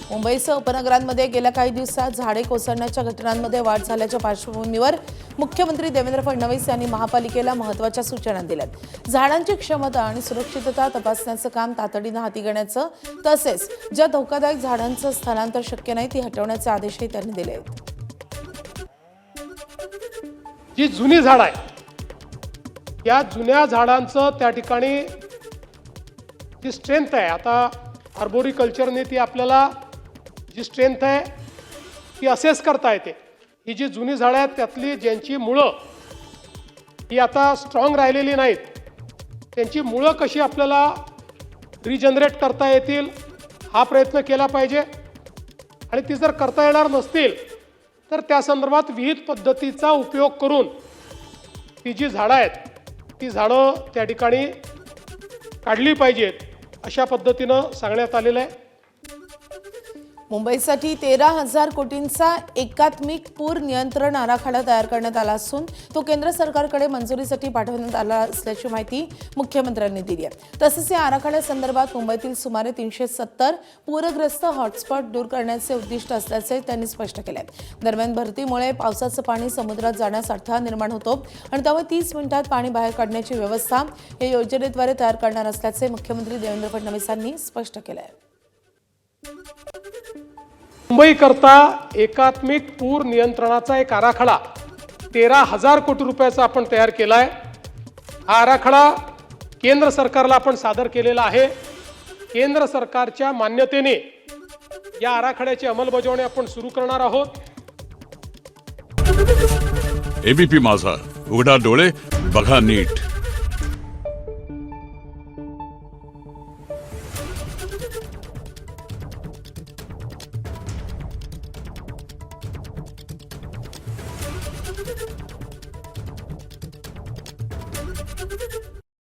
मुंबईसह उपनगरांमध्ये गेल्या काही दिवसात झाडे कोसळण्याच्या घटनांमध्ये वाढ झाल्याच्या पार्श्वभूमीवर मुख्यमंत्री देवेंद्र फडणवीस यांनी महापालिकेला महत्त्वाच्या सूचना दिल्यात। झाडांची क्षमता आणि सुरक्षितता तपासण्याचं काम तातडीनं हाती घेण्याचं तसेच ज्या धोकादायक झाडांचं स्थलांतर शक्य नाही ती हटवण्याचे आदेशही त्यांनी दिले आहेत। जी जुनी झाड आहे या जुन्या झाडांचं त्या ठिकाणी जी स्ट्रेंथ आहे, आता आर्बोरिकल्चरने ती आपल्याला जी स्ट्रेंथ आहे ती असेस करता येते। ही जी जुनी झाडं आहेत त्यातली ज्यांची मुळं ही आता स्ट्रॉंग राहिलेली नाहीत, त्यांची मुळं कशी आपल्याला रिजनरेट करता येतील हा प्रयत्न केला पाहिजे। आणि ती जर करता येणार नसतील तर त्या संदर्भात विहित पद्धतीचा उपयोग करून ती जी झाडं आहेत ती झाडं त्या ठिकाणी काढली पाहिजेत अशा पद्धतीनं सांगण्यात आलेलं आहे। मुंबईसाठी 13,000 कोटींचा एकात्मिक पूर नियंत्रण आराखडा तयार करण्यात आला असून तो केंद्र सरकारकडे मंजुरीसाठी पाठवण्यात आला असल्याची माहिती मुख्यमंत्र्यांनी दिली आहे। तसेच या आराखड्यासंदर्भात मुंबईतील सुमारे 370 पूरग्रस्त हॉटस्पॉट दूर करण्याचे उद्दिष्ट असल्याचे त्यांनी स्पष्ट केले आहे। दरम्यान भरतीमुळे पावसाचं पाणी समुद्रात जाण्यास अडथळा निर्माण होतो आणि त्यामुळे 30 मिनिटात पाणी बाहेर काढण्याची व्यवस्था या योजनेद्वारे तयार करणार असल्याचे मुख्यमंत्री देवेंद्र फडणवीसांनी स्पष्ट केले आहे। मुंबई करता एकात्मिक पूर नियंत्रणाचा एक आराखडा 13,000 कोटी रुपयाचा आपण तयार केला आहे। हा आराखडा केंद्र सरकारला आपण सादर केलेला आहे। केंद्र सरकारच्या मान्यतेने या आराखड्याची अंमलबजावणी आपण सुरू करणार आहोत। एबीपी माझा, उघडा डोळे बघा नीट।